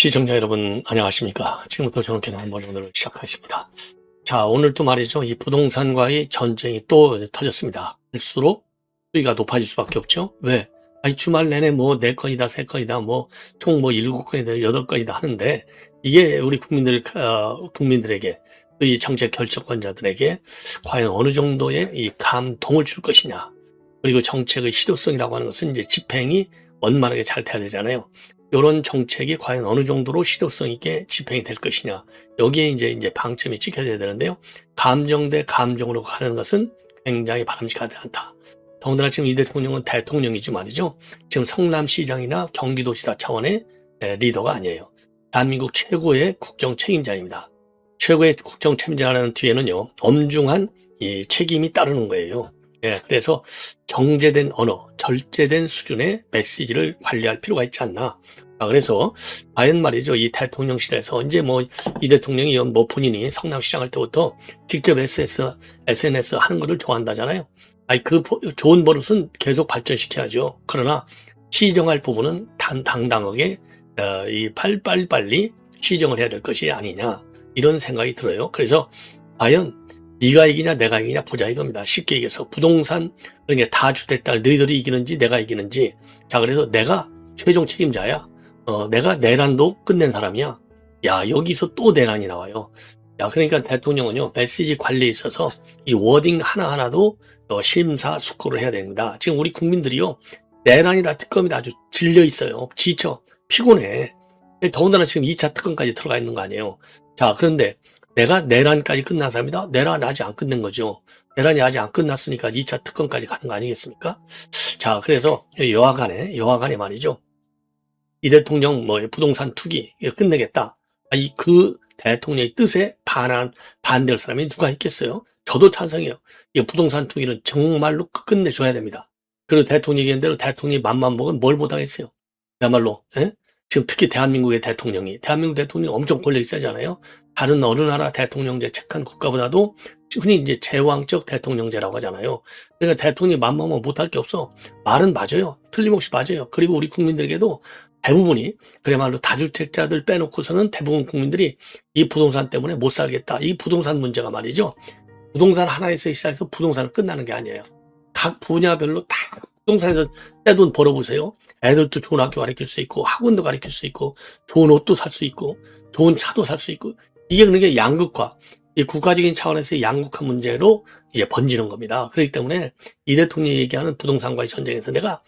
시청자 여러분 안녕하십니까. 지금부터 저는 개나운 오늘을 시작하겠습니다. 자, 오늘 또 말이죠. 이 부동산과의 전쟁이 또 터졌습니다. 할수록 수위가 높아질 수밖에 없죠. 왜? 아니, 주말 내내 뭐 4건이다 3건이다 뭐 총 뭐 7건이다 8건이다 하는데 이게 우리 국민들에게 또 이 정책 결정권자들에게 과연 어느 정도의 이 감동을 줄 것이냐. 그리고 정책의 실효성이라고 하는 것은 이제 집행이 원만하게 잘 돼야 되잖아요. 이런 정책이 과연 어느 정도로 실효성 있게 집행이 될 것이냐. 여기에 이제 방점이 찍혀져야 되는데요. 감정 대 감정으로 가는 것은 굉장히 바람직하지 않다. 더군다나 지금 이 대통령은 대통령이지 말이죠. 지금 성남시장이나 경기도지사 차원의 리더가 아니에요. 대한민국 최고의 국정 책임자입니다. 최고의 국정 책임자라는 뒤에는요. 엄중한 이 책임이 따르는 거예요. 그래서 경제된 언어, 절제된 수준의 메시지를 관리할 필요가 있지 않나. 그래서 과연 말이죠. 이 대통령실에서 이제 뭐 이 대통령이 뭐 본인이 성남시장 할 때부터 직접 SNS 하는 것을 좋아한다잖아요. 아니 그 좋은 버릇은 계속 발전시켜야죠. 그러나 시정할 부분은 당당하게 이 빨리 시정을 해야 될 것이 아니냐 이런 생각이 들어요. 그래서 과연 네가 이기냐 내가 이기냐 보자 이겁니다. 쉽게 얘기해서 부동산 그러니까 다주택자 너희들이 이기는지 내가 이기는지. 자, 그래서 내가 최종 책임자야. 내가 내란도 끝낸 사람이야. 야, 여기서 또 내란이 나와요. 야, 그러니까 대통령은요 메시지 관리에 있어서 이 워딩 하나하나도 심사숙고를 해야 됩니다. 지금 우리 국민들이요 내란이다 특검이다 아주 질려 있어요. 지쳐 피곤해. 더군다나 지금 2차 특검까지 들어가 있는 거 아니에요. 자, 그런데 내가 내란까지 끝난 사람이다? 내란 아직 안 끝낸 거죠. 내란이 아직 안 끝났으니까 2차 특검까지 가는 거 아니겠습니까? 자, 그래서 여하간에 말이죠. 이 대통령 뭐 부동산 투기 끝내겠다. 아니 그 대통령의 뜻에 반대할 사람이 누가 있겠어요? 저도 찬성해요. 이 부동산 투기는 정말로 끝내줘야 됩니다. 그리고 대통령이 얘기한 대로 대통령이 맘만 먹으면 뭘 못하겠어요. 그야말로 지금 특히 대한민국 대통령이 엄청 권력이 세잖아요. 다른 어느 나라 대통령제 책한 국가보다도 흔히 이제 제왕적 대통령제라고 하잖아요. 그러니까 대통령이 맘만 먹으면 못할 게 없어. 말은 맞아요. 틀림없이 맞아요. 그리고 우리 국민들에게도 대부분이 그야말로 다주택자들 빼놓고서는 대부분 국민들이 이 부동산 때문에 못 살겠다. 이 부동산 문제가 말이죠. 부동산 하나에서 시작해서 부동산은 끝나는 게 아니에요. 각 분야별로 다 부동산에서 떼돈 벌어보세요. 애들도 좋은 학교 가르칠 수 있고 학원도 가르칠 수 있고 좋은 옷도 살 수 있고 좋은 차도 살 수 있고 이게 그러니까 양극화, 이 국가적인 차원에서의 양극화 문제로 이제 번지는 겁니다. 그렇기 때문에 이 대통령이 얘기하는 부동산과의 전쟁에서 내가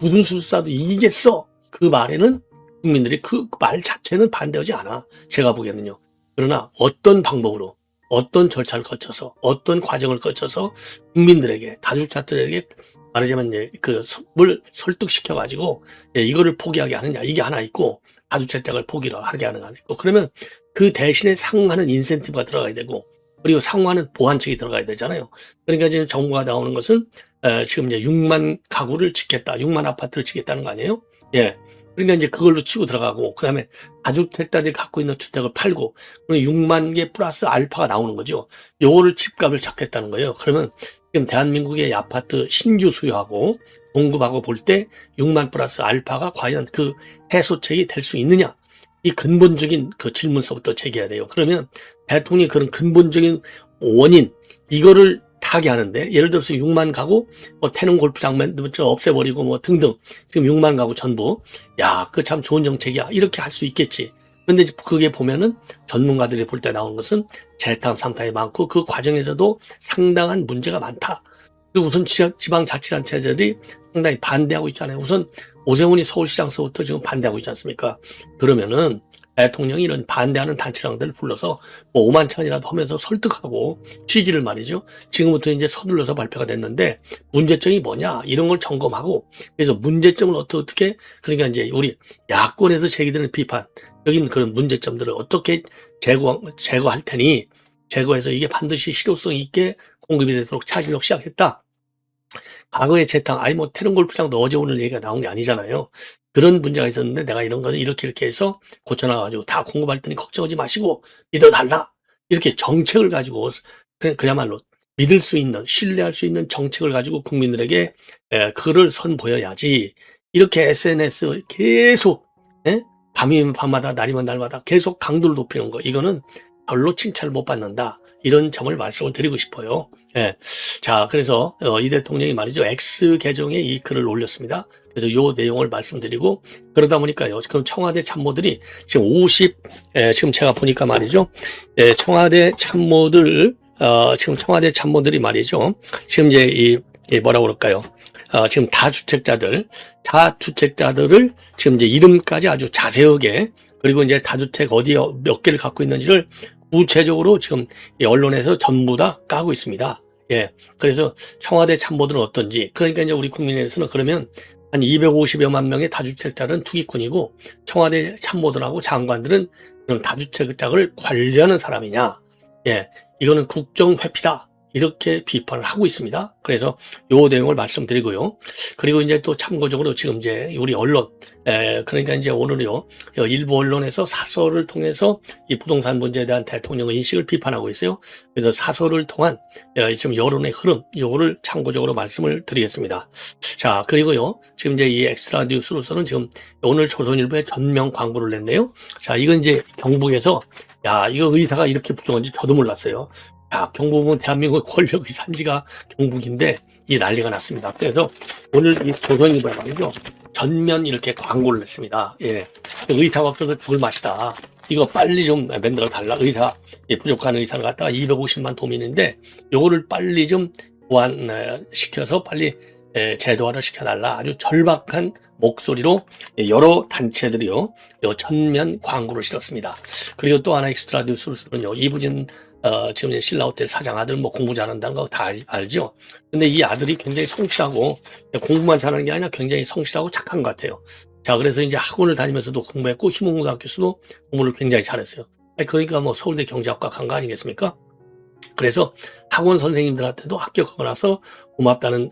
무슨 수를 쏴도 이기겠어. 그 말에는 국민들이 그 말 자체는 반대하지 않아. 제가 보기에는요. 그러나 어떤 방법으로 어떤 절차를 거쳐서 어떤 과정을 거쳐서 국민들에게 다주택자들에게 말하자면 이제 뭘 설득시켜 가지고 이거를 포기하게 하느냐 이게 하나 있고 다주택자를 포기를 하게 하는 거 하나 있고 그러면 그 대신에 상응하는 인센티브가 들어가야 되고 그리고 상응하는 보완책이 들어가야 되잖아요. 그러니까 지금 정부가 나오는 것은 지금 이제 6만 가구를 짓겠다, 6만 아파트를 짓겠다는 거 아니에요? 예. 그러니까 이제 그걸로 치고 들어가고, 그 다음에 다주택자들이 갖고 있는 주택을 팔고, 그러면 6만 개 플러스 알파가 나오는 거죠. 요거를 집값을 잡겠다는 거예요. 그러면 지금 대한민국의 아파트 신규 수요하고 공급하고 볼 때 6만 플러스 알파가 과연 그 해소책이 될 수 있느냐? 이 근본적인 그 질문서부터 제기해야 돼요. 그러면 대통령이 그런 근본적인 원인, 이거를 타개하는데 예를 들어서 6만 가구 뭐 태릉 골프장 없애버리고 뭐 등등 지금 6만 가구 전부 야, 그 참 좋은 정책이야 이렇게 할 수 있겠지. 근데 그게 보면은 전문가들이 볼 때 나오는 것은 재탕 상탕이 많고 그 과정에서도 상당한 문제가 많다. 그리고 우선 지방자치단체들이 상당히 반대하고 있잖아요. 우선 오세훈이 서울시장서부터 지금 반대하고 있지 않습니까? 그러면은 대통령이 이런 반대하는 단체장들을 불러서 뭐 5만 천이라도 하면서 설득하고 취지를 말이죠. 지금부터 이제 서둘러서 발표가 됐는데 문제점이 뭐냐 이런 걸 점검하고 그래서 문제점을 어떻게 그러니까 이제 우리 야권에서 제기되는 비판 여기는 그런 문제점들을 어떻게 제거할 테니 제거해서 이게 반드시 실효성 있게 공급이 되도록 차질력 시작했다. 과거의 재탕, 아니 뭐 태릉 골프장도 어제 오늘 얘기가 나온 게 아니잖아요. 그런 문제가 있었는데 내가 이런 거는 이렇게 해서 고쳐놔가지고 다 공급할 테니 걱정하지 마시고 믿어달라. 이렇게 정책을 가지고 그야말로 믿을 수 있는, 신뢰할 수 있는 정책을 가지고 국민들에게 그를 선보여야지. 이렇게 SNS 계속 밤이면 밤마다 날이면 날마다 계속 강도를 높이는 거, 이거는 별로 칭찬을 못 받는다. 이런 점을 말씀을 드리고 싶어요. 예. 자, 그래서 이 대통령이 말이죠, X 계정에 이 글을 올렸습니다. 그래서 요 내용을 말씀드리고, 그러다 보니까요, 지금 청와대 참모들이 지금 지금 제가 보니까 말이죠, 청와대 참모들, 지금 청와대 참모들이 말이죠, 지금 이제 뭐라고 그럴까요? 지금 다주택자들을 지금 이제 이름까지 아주 자세하게, 그리고 이제 다주택 어디에 몇 개를 갖고 있는지를 구체적으로 지금 이 언론에서 전부 다 까고 있습니다. 예. 그래서 청와대 참모들은 어떤지, 그러니까 이제 우리 국민에서는 그러면 한 250여만 명의 다주택자는 투기꾼이고, 청와대 참모들하고 장관들은 그런 다주택자를 관리하는 사람이냐. 예. 이거는 국정회피다. 이렇게 비판을 하고 있습니다. 그래서 요 내용을 말씀드리고요. 그리고 이제 또 참고적으로 지금 이제 우리 언론, 그러니까 이제 오늘요, 일부 언론에서 사설을 통해서 이 부동산 문제에 대한 대통령의 인식을 비판하고 있어요. 그래서 사설을 통한 지금 여론의 흐름, 요거를 참고적으로 말씀을 드리겠습니다. 자, 그리고요, 지금 이제 이 엑스트라 뉴스로서는 지금 오늘 조선일보에 전면 광고를 냈네요. 자, 이건 이제 경북에서, 야, 이거 의사가 이렇게 부정한지 저도 몰랐어요. 자, 경북은 대한민국 권력의 산지가 경북인데 이 난리가 났습니다. 그래서 오늘 이 조선일보에 말이죠, 전면 이렇게 광고를 냈습니다. 예, 의사가 없어서 죽을 맛이다. 이거 빨리 좀 만들어 달라. 부족한 의사를 갖다가 250만 도민인데 요거를 빨리 좀 보완시켜서 빨리 제도화를 시켜달라. 아주 절박한 목소리로 여러 단체들이요, 전면 광고를 실었습니다. 그리고 또 하나 엑스트라 뉴스로는요, 이부진 지금 신라호텔 사장 아들 뭐 공부 잘한다는 거 다 알죠. 근데 이 아들이 굉장히 성실하고, 공부만 잘하는 게 아니라 굉장히 성실하고 착한 것 같아요. 자, 그래서 이제 학원을 다니면서도 공부했고, 희몽고등학교에서도 공부를 굉장히 잘했어요. 그러니까 뭐 서울대 경제학과 간 거 아니겠습니까? 그래서 학원 선생님들한테도 합격하고 나서 고맙다는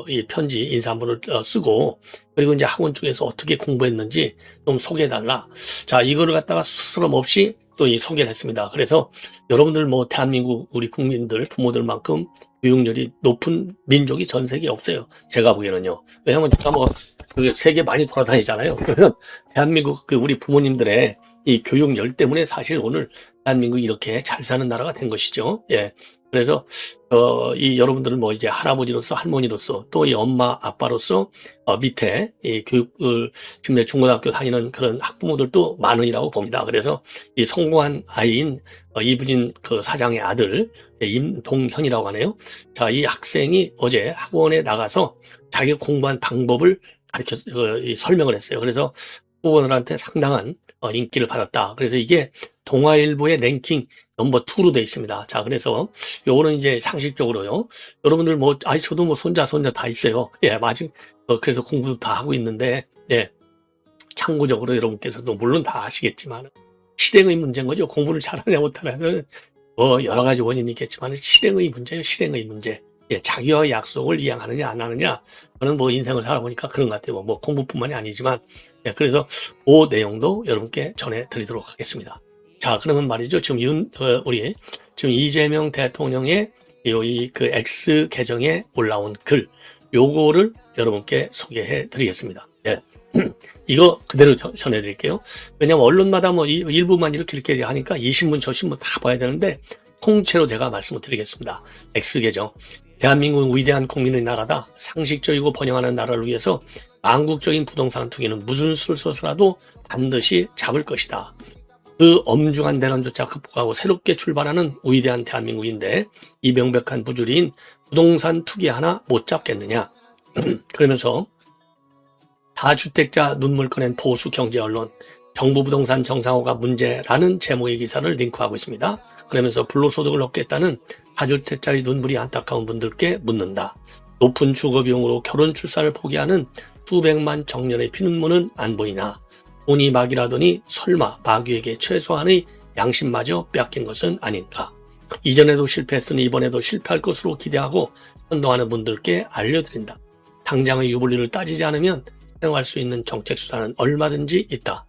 이 편지 인사문을 쓰고, 그리고 이제 학원 쪽에서 어떻게 공부했는지 좀 소개해달라. 자, 이거를 갖다가 스스럼 없이 또 이 소개를 했습니다. 그래서 여러분들 뭐 대한민국 우리 국민들 부모들만큼 교육열이 높은 민족이 전 세계에 없어요. 제가 보기에는요. 왜냐하면 제가 뭐 세계 많이 돌아다니잖아요. 그러면 대한민국 우리 부모님들의 이 교육열 때문에 사실 오늘 대한민국이 이렇게 잘 사는 나라가 된 것이죠. 예. 그래서 이 여러분들은 뭐 이제 할아버지로서 할머니로서 또 이 엄마 아빠로서 밑에 이 교육을 지금 중고등학교 다니는 그런 학부모들도 많으리라고 봅니다. 그래서 이 성공한 아이인 이부진 사장의 아들 임동현이라고 하네요. 자, 이 학생이 어제 학원에 나가서 자기가 공부한 방법을 설명을 했어요. 그래서 후보들한테 상당한 인기를 받았다. 그래서 이게 동아일보의 랭킹 넘버 2로 돼 있습니다. 자, 그래서 요거는 이제 상식적으로요, 여러분들 뭐 저도 뭐 손자 다 있어요. 예, 아직 그래서 공부도 다 하고 있는데, 예, 참고적으로 여러분께서도 물론 다 아시겠지만 실행의 문제인 거죠. 공부를 잘하냐 못하냐는 뭐 여러 가지 원인이 있겠지만 실행의 문제예요. 실행의 문제. 예, 자기와 약속을 이행하느냐 안 하느냐, 저는 뭐 인생을 살아보니까 그런 것 같아요. 뭐 공부뿐만이 아니지만, 예, 그래서 그 내용도 여러분께 전해드리도록 하겠습니다. 자, 그러면 말이죠, 지금 우리 지금 이재명 대통령의 X 계정에 올라온 글, 요거를 여러분께 소개해드리겠습니다. 예. 이거 그대로 전해드릴게요. 왜냐면 언론마다 뭐 일부만 이렇게 하니까 이 신문 저 신문 다 봐야 되는데 통째로 제가 말씀을 드리겠습니다. X 계정. 대한민국은 위대한 국민의 나라다. 상식적이고 번영하는 나라를 위해서 망국적인 부동산 투기는 무슨 수를 써서라도 반드시 잡을 것이다. 그 엄중한 대란조차 극복하고 새롭게 출발하는 위대한 대한민국인데 이 명백한 부주리인 부동산 투기 하나 못 잡겠느냐. 그러면서 다주택자 눈물 꺼낸 보수 경제 언론, 정부 부동산 정상화가 문제라는 제목의 기사를 링크하고 있습니다. 그러면서 불로소득을 얻겠다는 다주택자의 눈물이 안타까운 분들께 묻는다. 높은 주거비용으로 결혼 출산을 포기하는 수백만 청년의 피눈물은 안 보이나. 돈이 막이라더니 설마 마귀에게 최소한의 양심마저 빼앗긴 것은 아닌가. 이전에도 실패했으니 이번에도 실패할 것으로 기대하고 선동하는 분들께 알려드린다. 당장의 유불리를 따지지 않으면 사용할 수 있는 정책수단은 얼마든지 있다.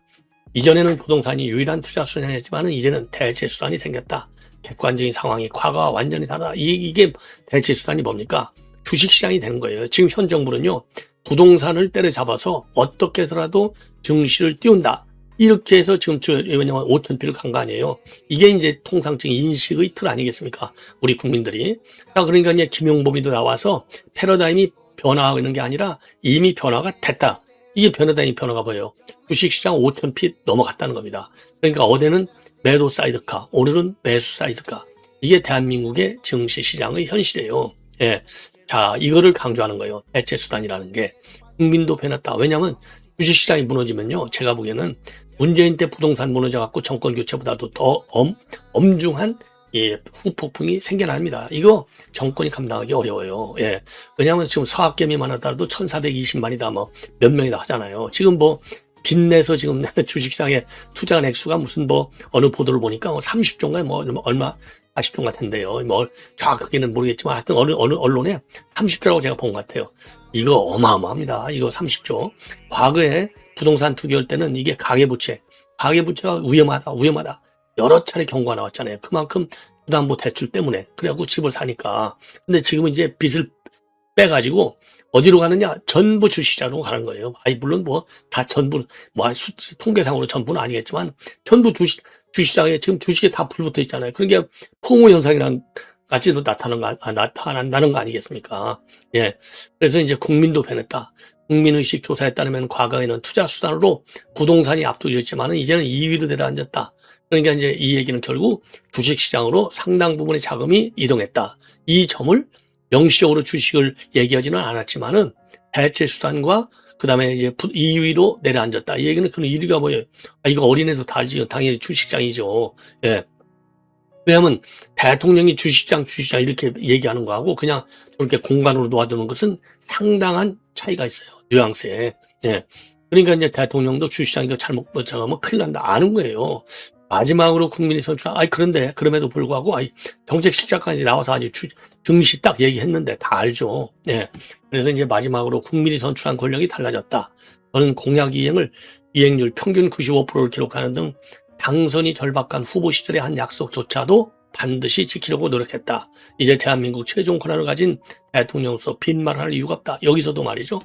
이전에는 부동산이 유일한 투자 수단이었지만 이제는 대체 수단이 생겼다. 객관적인 상황이 과거와 완전히 다르다. 이게 대체 수단이 뭡니까? 주식시장이 되는 거예요. 지금 현 정부는요, 부동산을 때려잡아서 어떻게 해서라도 증시를 띄운다. 이렇게 해서 지금 왜냐면 5,000피를 간 거 아니에요. 이게 이제 통상적인 인식의 틀 아니겠습니까? 우리 국민들이. 자, 그러니까 이제 김용범이도 나와서 패러다임이 변화하고 있는 게 아니라 이미 변화가 됐다. 이게 변화가 뭐예요? 주식시장 5,000피 넘어갔다는 겁니다. 그러니까 어제는 매도 사이드카, 오늘은 매수 사이드카. 이게 대한민국의 증시시장의 현실이에요. 예. 자, 이거를 강조하는 거예요. 대체 수단이라는 게. 국민도 변했다. 왜냐하면 주식시장이 무너지면요. 제가 보기에는 문재인 때 부동산 무너져갖고 정권 교체보다도 더 엄중한 후폭풍이 생겨납니다. 이거 정권이 감당하기 어려워요. 예. 왜냐하면 지금 서학개미만 하더라도 1,420만이다 뭐 몇 명이다 하잖아요. 지금 뭐 빚내서 지금 주식시장에 투자한 액수가 무슨 뭐 어느 보도를 보니까 30조인가 뭐 얼마 40조 같은데요. 뭐 정확하게는 모르겠지만 하여튼 어느 언론에 30조라고 제가 본 것 같아요. 이거 어마어마합니다. 이거 30조. 과거에 부동산 투기할 때는 이게 가계부채가 위험하다. 여러 차례 경고가 나왔잖아요. 그만큼 부담보 대출 때문에. 그래갖고 집을 사니까. 근데 지금은 이제 빚을 빼가지고 어디로 가느냐? 전부 주식시장으로 가는 거예요. 물론 뭐 다 전부, 통계상으로 전부는 아니겠지만 전부 주식시장에 지금 주식에 다 불붙어 있잖아요. 그러니까 포모 현상이란 같이도 나타난다는 거 아니겠습니까? 예. 그래서 이제 국민도 변했다. 국민의식 조사에 따르면 과거에는 투자 수단으로 부동산이 압도적이었지만은 이제는 2위로 내려앉았다. 그러니까 이제 이 얘기는 결국 주식시장으로 상당 부분의 자금이 이동했다. 이 점을 명시적으로 주식을 얘기하지는 않았지만은 대체 수단과 그다음에 이제 2위로 내려앉았다. 이 얘기는 그럼 1위가 뭐예요? 이거 어린애도 다 알지. 당연히 주식시장이죠. 예. 왜냐하면 대통령이 주식시장 이렇게 얘기하는 거하고 그냥 저렇게 공간으로 놓아두는 것은 상당한 차이가 있어요. 뉘앙스에. 예. 그러니까 이제 대통령도 주식시장 이거 잘못 정하면 큰일 난다. 아는 거예요. 마지막으로 국민이 선출한, 그런데 그럼에도 불구하고, 정책 시작까지 나와서 아주 증시 딱 얘기했는데 다 알죠. 예. 그래서 이제 마지막으로 국민이 선출한 권력이 달라졌다. 저는 공약 이행률 평균 95%를 기록하는 등 당선이 절박한 후보 시절의 한 약속조차도 반드시 지키려고 노력했다. 이제 대한민국 최종 권한을 가진 대통령으로서 빈말할 이유가 없다. 여기서도 말이죠.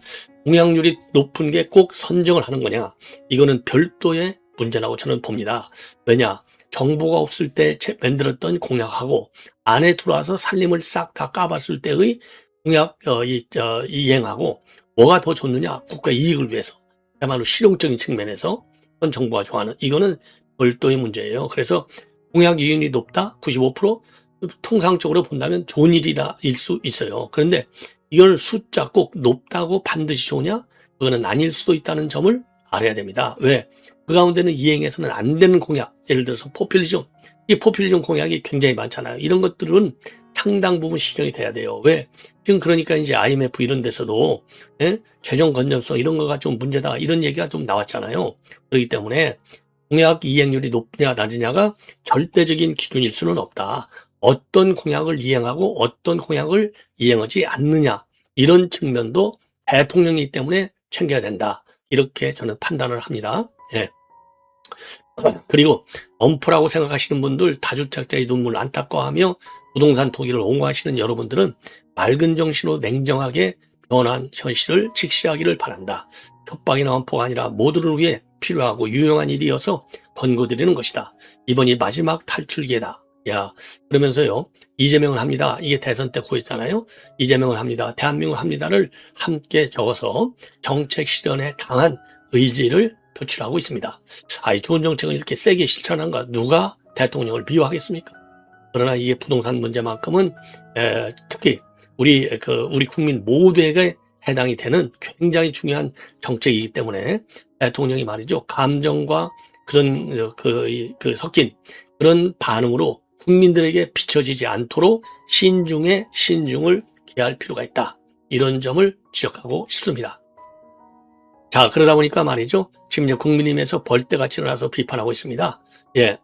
공약률이 높은 게 꼭 선정을 하는 거냐. 이거는 별도의 문제라고 저는 봅니다. 왜냐? 정보가 없을 때 만들었던 공약하고 안에 들어와서 살림을 싹 다 까봤을 때의 공약 이행하고 뭐가 더 좋느냐? 국가 이익을 위해서. 그야말로 실용적인 측면에서 현 정부가 좋아하는 이거는 별도의 문제예요. 그래서 공약 이익률이 높다? 95%? 통상적으로 본다면 좋은 일일 수 있어요. 그런데 이걸 숫자 꼭 높다고 반드시 좋으냐? 그거는 아닐 수도 있다는 점을 알아야 됩니다. 왜? 그 가운데는 이행해서는 안 되는 공약, 예를 들어서 포퓰리즘, 이 포퓰리즘 공약이 굉장히 많잖아요. 이런 것들은 상당 부분 신경이 돼야 돼요. 왜? 지금 그러니까 이제 IMF 이런 데서도 재정 건전성 이런 거가 좀 문제다 이런 얘기가 좀 나왔잖아요. 그렇기 때문에 공약 이행률이 높냐 낮으냐가 절대적인 기준일 수는 없다. 어떤 공약을 이행하고 어떤 공약을 이행하지 않느냐 이런 측면도 대통령이기 때문에 챙겨야 된다. 이렇게 저는 판단을 합니다. 예. 그리고 엄포라고 생각하시는 분들, 다주택자의 눈물 안타까워하며 부동산 투기를 옹호하시는 여러분들은 맑은 정신으로 냉정하게 변한 현실을 직시하기를 바란다. 협박이나 엄포가 아니라 모두를 위해 필요하고 유용한 일이어서 권고드리는 것이다. 이번이 마지막 탈출기회다. 그러면서요. 이재명을 합니다. 이게 대선 때 고했잖아요. 이재명을 합니다. 대한민국을 합니다를 함께 적어서 정책 실현에 강한 의지를 표출하고 있습니다. 좋은 정책을 이렇게 세게 실천한가 누가 대통령을 비호하겠습니까? 그러나 이게 부동산 문제만큼은 특히 우리 국민 모두에게 해당이 되는 굉장히 중요한 정책이기 때문에 대통령이 말이죠. 감정과 그런 섞인 그런 반응으로 국민들에게 비춰지지 않도록 신중에 신중을 기할 필요가 있다. 이런 점을 지적하고 싶습니다. 자, 그러다 보니까 말이죠. 지금 이제 국민의힘에서 벌떼같이 일어나서 비판하고 있습니다. 예.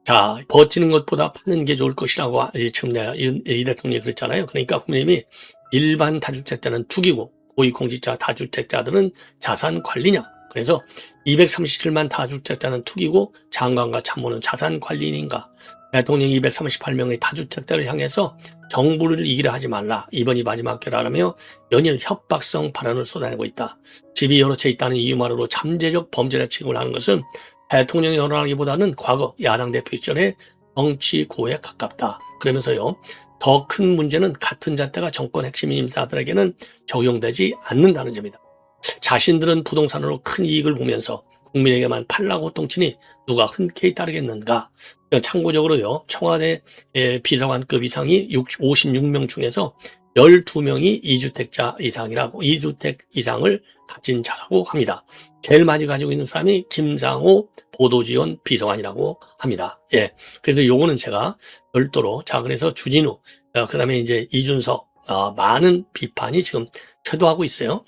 자, 버티는 것보다 파는 게 좋을 것이라고 지금 이 대통령이 그랬잖아요. 그러니까 국민의힘이 일반 다주택자는 투기고 고위공직자 다주택자들은 자산 관리냐. 그래서 237만 다주택자는 투기고 장관과 참모는 자산 관리인가. 대통령 238명의 다주택자를 향해서 정부를 이기려 하지 말라. 이번이 마지막 기회라며 연일 협박성 발언을 쏟아내고 있다. 집이 여러 채 있다는 이유만으로 잠재적 범죄자 취급을 하는 것은 대통령이 언론하기보다는 과거 야당 대표 시절의 정치 구호에 가깝다. 그러면서요. 더 큰 문제는 같은 잣대가 정권 핵심 인사들에게는 적용되지 않는다는 점이다. 자신들은 부동산으로 큰 이익을 보면서 국민에게만 팔라고 똥치니 누가 흔쾌히 따르겠는가. 참고적으로요. 청와대 비서관급 이상이 56명 중에서 12명이 2주택 이상을 가진 자라고 합니다. 제일 많이 가지고 있는 사람이 김상호 보도지원 비서관이라고 합니다. 예. 그래서 요거는 제가 별도로, 자, 그래서 주진우, 그 다음에 이제 이준석, 많은 비판이 지금 쇄도하고 있어요.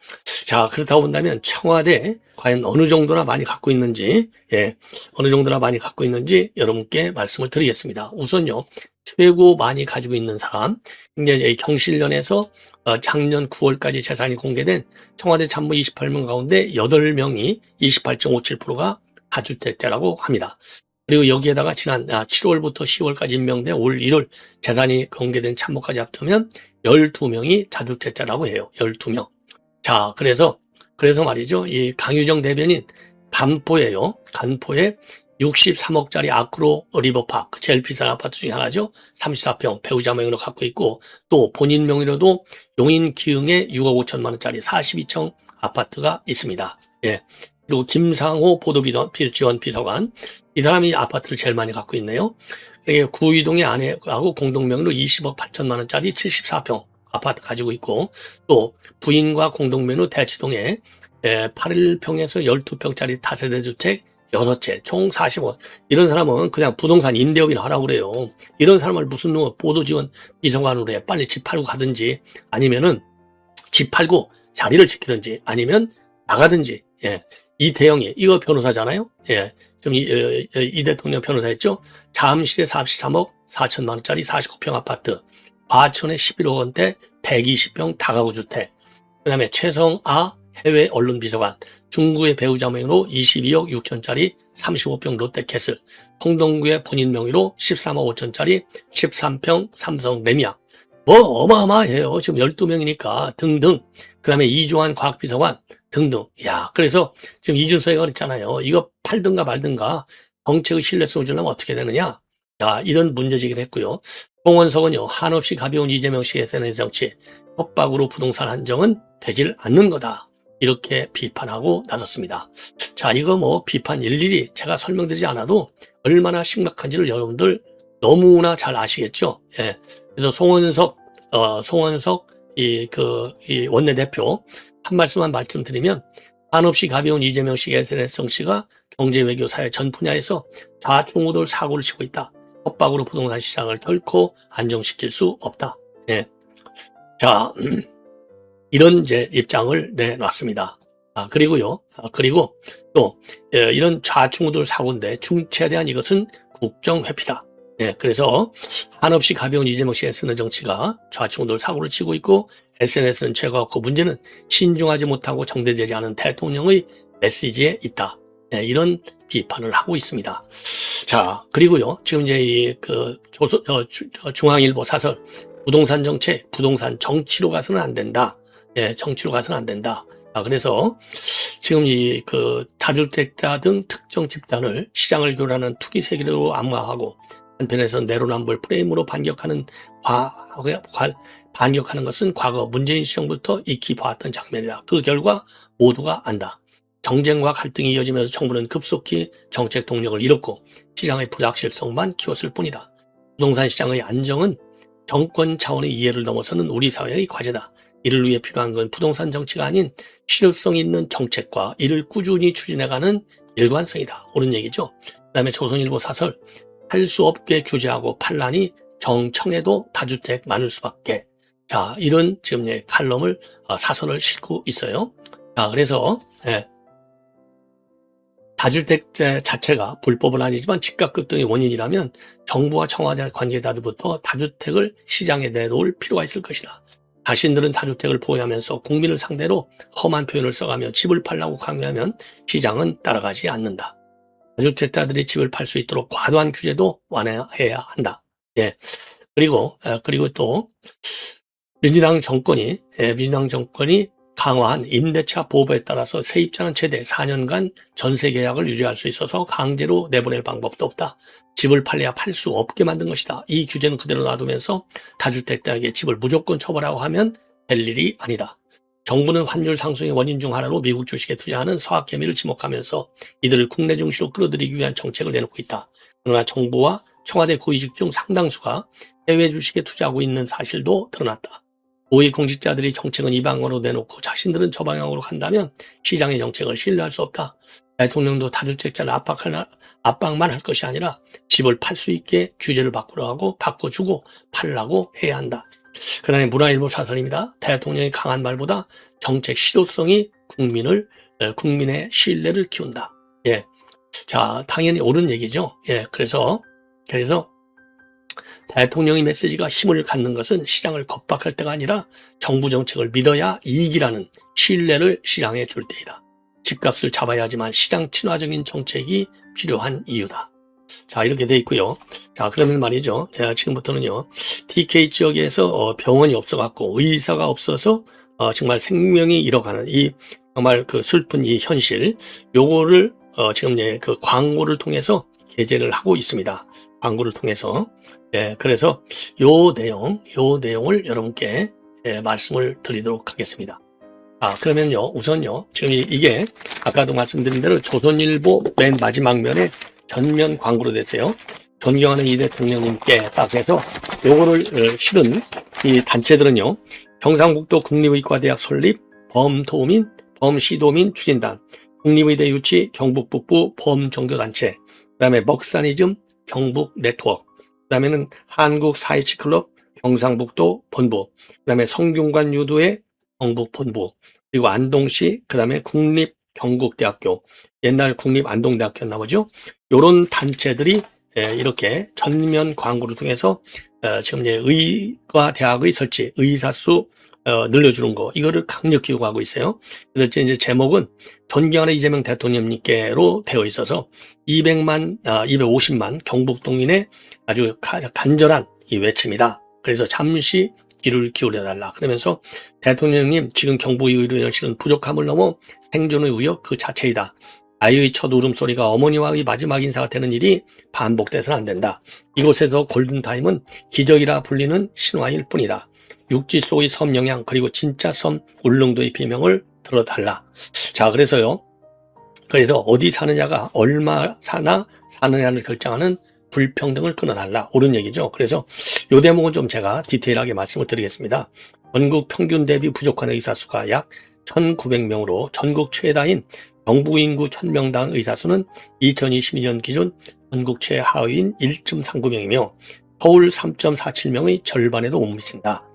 자, 그렇다고 본다면 청와대 과연 어느 정도나 많이 갖고 있는지, 어느 정도나 많이 갖고 있는지 여러분께 말씀을 드리겠습니다. 우선요, 최고 많이 가지고 있는 사람, 이제 경실련에서 작년 9월까지 재산이 공개된 청와대 참모 28명 가운데 8명이 28.57%가 다주택자라고 합니다. 그리고 여기에다가 지난 7월부터 10월까지 임명돼 올 1월 재산이 공개된 참모까지 합치면 12명이 다주택자라고 해요. 12명. 자, 그래서 말이죠. 이 강유정 대변인 간포에 63억짜리 아크로 리버파크, 제일 비싼 아파트 중에 하나죠. 34평 배우자 명의로 갖고 있고, 또 본인 명의로도 용인 기흥에 6억 5천만 원짜리 42층 아파트가 있습니다. 예. 그리고 김상호 보도지원 비서관, 이 사람이 아파트를 제일 많이 갖고 있네요. 구의동의 아내하고 공동명의로 20억 8천만 원짜리 74평 아파트 가지고 있고, 또 부인과 공동명의로 대치동에 8일평에서 12평짜리 다세대 주택 6채, 총 40억. 이런 사람은 그냥 부동산 임대업이나 하라고 그래요. 이런 사람을 무슨 보도지원 비서관으로 해. 빨리 집 팔고 가든지, 아니면은 집 팔고 자리를 지키든지, 아니면 나가든지. 예. 이대영이, 이거 변호사잖아요. 예. 좀 이 대통령 변호사였죠. 잠실에 43억 4천만 원짜리 49평 아파트, 과천에 11억 원대 120평 다가구 주택. 그다음에 최성아 해외 언론 비서관, 중구의 배우자 명의로 22억 6천짜리 35평 롯데캐슬, 홍동구의 본인 명의로 13억 5천짜리 13평 삼성 레미안. 뭐 어마어마해요. 지금 12명이니까 등등. 그다음에 이주환 과학비서관 등등. 야, 그래서 지금 이준석이가 그랬잖아요. 이거 팔든가 말든가 정책의 신뢰성을 주려면 어떻게 되느냐. 야, 이런 문제제기를 했고요. 송원석은요, 한없이 가벼운 이재명 씨의 SNS 정치, 협박으로 부동산 한정은 되질 않는 거다. 이렇게 비판하고 나섰습니다. 자, 이거 뭐 비판 일일이 제가 설명드리지 않아도 얼마나 심각한지를 여러분들 너무나 잘 아시겠죠? 예. 그래서 송원석 이 원내대표 한 말씀만 말씀드리면, 한없이 가벼운 이재명 씨의 SNS 정치가 경제, 외교, 사회 전 분야에서 좌충우돌 사고를 치고 있다. 협박으로 부동산 시장을 결코 안정시킬 수 없다. 예. 자, 이런 이제 입장을 내놨습니다. 그리고요, 그리고 또 이런 좌충우돌 사고인데 중체대한 이것은 국정회피다. 예, 그래서 한없이 가벼운 이재명 씨의 쓰는 정치가 좌충우돌 사고를 치고 있고, SNS는 죄가 없고 문제는 신중하지 못하고 정대되지 않은 대통령의 메시지에 있다. 예, 이런 비판을 하고 있습니다. 자, 그리고요, 지금 이제 중앙일보 사설, 부동산 정책, 부동산 정치로 가서는 안 된다. 예, 정치로 가서는 안 된다. 그래서 지금 다주택자 등 특정 집단을 시장을 교란하는 투기 세력으로 암호화하고, 한편에서 내로남불 프레임으로 반격하는 것은 과거 문재인 시정부터 익히 봐왔던 장면이다. 그 결과 모두가 안다. 경쟁과 갈등이 이어지면서 정부는 급속히 정책 동력을 잃었고 시장의 불확실성만 키웠을 뿐이다. 부동산 시장의 안정은 정권 차원의 이해를 넘어서는 우리 사회의 과제다. 이를 위해 필요한 건 부동산 정치가 아닌 실효성 있는 정책과 이를 꾸준히 추진해가는 일관성이다. 옳은 얘기죠. 그 다음에 조선일보 사설, 할 수 없게 규제하고 판란이 정청에도 다주택 많을 수밖에. 자, 이런 지금 칼럼을, 사설을 싣고 있어요. 자, 그래서 다주택 자체가 불법은 아니지만 집값 급등의 원인이라면 정부와 청와대 관계자들부터 다주택을 시장에 내놓을 필요가 있을 것이다. 자신들은 다주택을 보호하면서 국민을 상대로 험한 표현을 써가며 집을 팔라고 강요하면 시장은 따라가지 않는다. 다주택자들이 집을 팔 수 있도록 과도한 규제도 완화해야 한다. 예. 그리고 또 민주당 정권이 강화한 임대차 보호법에 따라서 세입자는 최대 4년간 전세 계약을 유지할 수 있어서 강제로 내보낼 방법도 없다. 집을 팔려야 팔 수 없게 만든 것이다. 이 규제는 그대로 놔두면서 다주택자에게 집을 무조건 처벌하고 하면 될 일이 아니다. 정부는 환율 상승의 원인 중 하나로 미국 주식에 투자하는 서학개미를 지목하면서 이들을 국내 증시로 끌어들이기 위한 정책을 내놓고 있다. 그러나 정부와 청와대 고위직 중 상당수가 해외 주식에 투자하고 있는 사실도 드러났다. 고위공직자들이 정책은 이 방향으로 내놓고 자신들은 저 방향으로 간다면 시장의 정책을 신뢰할 수 없다. 대통령도 다주택자를 압박만 할 것이 아니라 집을 팔 수 있게 규제를 바꿔주고 팔라고 해야 한다. 그 다음에 문화일보 사설입니다. 대통령의 강한 말보다 정책 실효성이 국민의 신뢰를 키운다. 예. 자, 당연히 옳은 얘기죠. 예. 그래서 대통령의 메시지가 힘을 갖는 것은 시장을 겁박할 때가 아니라 정부 정책을 믿어야 이익이라는 신뢰를 시장에 줄 때이다. 집값을 잡아야 하지만 시장 친화적인 정책이 필요한 이유다. 자, 이렇게 돼 있고요. 자, 그러면 말이죠. 지금부터는요. TK 지역에서 병원이 없어갖고 의사가 없어서 정말 생명이 잃어가는 이 정말 그 슬픈 이 현실, 요거를 지금 그 광고를 통해서 게재를 하고 있습니다. 광고를 통해서. 예, 그래서 요 내용을 여러분께 말씀을 드리도록 하겠습니다. 그러면요, 우선요, 지금 이게 아까도 말씀드린 대로 조선일보 맨 마지막 면에 전면 광고로 됐어요. 존경하는 이 대통령님께 딱 해서 요거를 실은 이 단체들은요, 경상북도 국립의과대학 설립, 범시도민 추진단, 국립의대 유치, 경북북부 범종교단체, 그 다음에 먹사니즘 경북 네트워크, 그 다음에는 한국사이치클럽 경상북도 본부, 그 다음에 성균관 유도회 경북 본부, 그리고 안동시, 그 다음에 국립경북대학교, 옛날 국립안동대학교였나 보죠. 요런 단체들이 이렇게 전면 광고를 통해서 지금 의과대학의 설치, 의사수 늘려주는 거, 이거를 강력히 요구하고 있어요. 그래서 이제 제목은 존경하는 이재명 대통령님께로 되어 있어서 250만 경북동민의 아주 간절한 이 외침이다. 그래서 잠시 귀를 기울여달라. 그러면서 대통령님, 지금 경북의료 현실은 부족함을 넘어 생존의 위협 그 자체이다. 아이의 첫 울음소리가 어머니와의 마지막 인사가 되는 일이 반복돼서는 안 된다. 이곳에서 골든타임은 기적이라 불리는 신화일 뿐이다. 육지 속의 섬 영향, 그리고 진짜 섬 울릉도의 비명을 들어달라. 자, 그래서 어디 사느냐가 얼마 사느냐를 결정하는 불평등을 끊어달라. 옳은 얘기죠. 그래서 요 대목은 좀 제가 디테일하게 말씀을 드리겠습니다. 전국 평균 대비 부족한 의사 수가 약 1,900명으로 전국 최다인 경북 인구 1,000명당 의사 수는 2022년 기준 전국 최하위인 1.39명이며 서울 3.47명의 절반에도 못 미친다.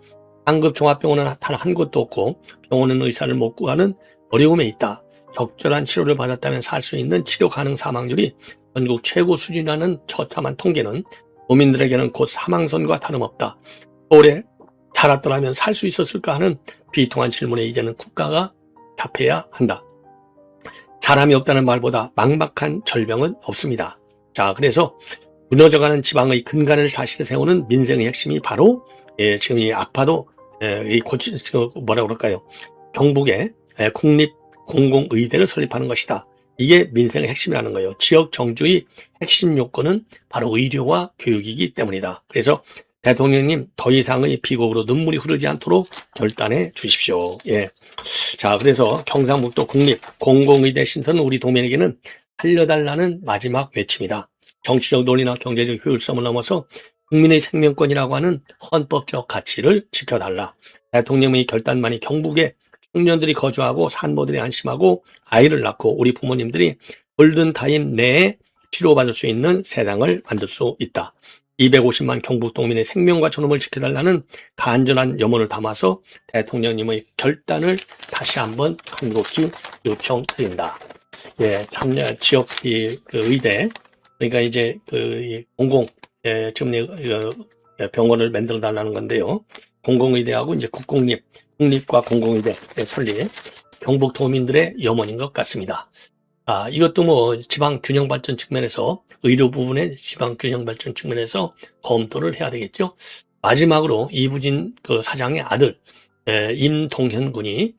상급 종합병원은 단 한 곳도 없고 병원은 의사를 못 구하는 어려움에 있다. 적절한 치료를 받았다면 살 수 있는 치료 가능 사망률이 전국 최고 수준이라는 처참한 통계는 도민들에게는 곧 사망선과 다름없다. 서울에 살았더라면 살 수 있었을까 하는 비통한 질문에 이제는 국가가 답해야 한다. 사람이 없다는 말보다 막막한 절병은 없습니다. 자, 그래서 무너져가는 지방의 근간을 다시 세우는 민생의 핵심이 바로 지금 이 아파도 뭐라 그럴까요? 경북에 국립공공의대를 설립하는 것이다. 이게 민생의 핵심이라는 거예요. 지역 정주의 핵심 요건은 바로 의료와 교육이기 때문이다. 그래서 대통령님, 더 이상의 비곡으로 눈물이 흐르지 않도록 결단해 주십시오. 예. 자, 그래서 경상북도 국립공공의대 신설은 우리 도민에게는 살려달라는 마지막 외침이다. 정치적 논리나 경제적 효율성을 넘어서 국민의 생명권이라고 하는 헌법적 가치를 지켜달라. 대통령의 결단만이 경북에 청년들이 거주하고 산모들이 안심하고 아이를 낳고 우리 부모님들이 골든타임 내에 치료받을 수 있는 세상을 만들 수 있다. 250만 경북동민의 생명과 존엄을 지켜달라는 간절한 염원을 담아서 대통령님의 결단을 다시 한번 간곡히 요청드립니다. 예, 지역 의대, 그러니까 이제 지금 병원을 만들어 달라는 건데요. 공공의대하고 이제 국립과 공공의대 설립, 경북도민들의 염원인 것 같습니다. 이것도 뭐 지방 균형 발전 측면에서 의료 부분의 지방 균형 발전 측면에서 검토를 해야 되겠죠. 마지막으로 이부진 그 사장의 아들 임동현 군이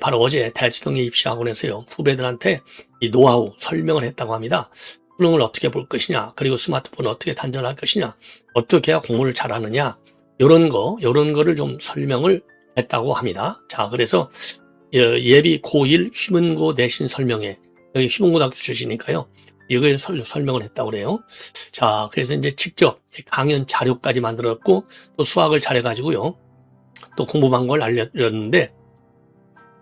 바로 어제 대치동의 입시학원에서요 후배들한테 이 노하우 설명을 했다고 합니다. 수능을 어떻게 볼 것이냐, 그리고 스마트폰을 어떻게 단전할 것이냐, 어떻게 해야 공부를 잘하느냐, 요런 거를 좀 설명을 했다고 합니다. 자, 그래서 예비 고1 휘문고 내신 설명회, 여기 휘문고등학교 출신이니까요. 이걸 설명을 했다고 그래요. 자, 그래서 이제 직접 강연 자료까지 만들었고, 또 수학을 잘해가지고요. 또 공부한 걸 알려줬는데,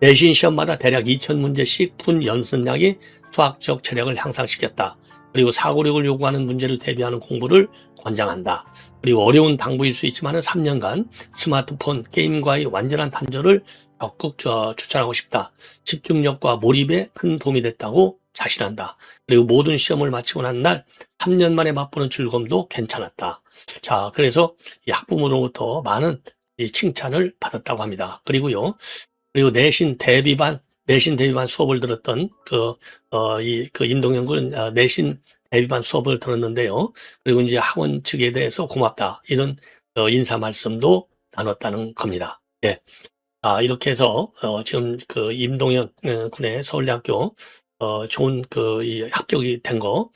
내신 시험마다 대략 2000문제씩 푼 연습량이 수학적 체력을 향상시켰다. 그리고 사고력을 요구하는 문제를 대비하는 공부를 권장한다. 그리고 어려운 당부일 수 있지만 3년간 스마트폰, 게임과의 완전한 단절을 적극 추천하고 싶다. 집중력과 몰입에 큰 도움이 됐다고 자신한다. 그리고 모든 시험을 마치고 난 날 3년 만에 맛보는 즐거움도 괜찮았다. 자, 그래서 이 학부모로부터 많은 이 칭찬을 받았다고 합니다. 그리고 내신 대비반 수업을 들었던 임동현 군은 내신 대비반 수업을 들었는데요. 그리고 이제 학원 측에 대해서 고맙다. 이런 인사 말씀도 나눴다는 겁니다. 예. 이렇게 해서 지금 그 임동현 군의 서울대학교 좋은 이 합격이 된 거,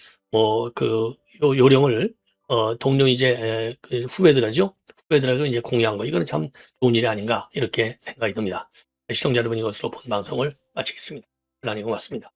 요령을 동료 이제 그 후배들하고 이제 공유한 거, 이거는 참 좋은 일이 아닌가 이렇게 생각이 듭니다. 시청자 여러분, 이것으로 본 방송을 마치겠습니다. 대단히 고맙습니다.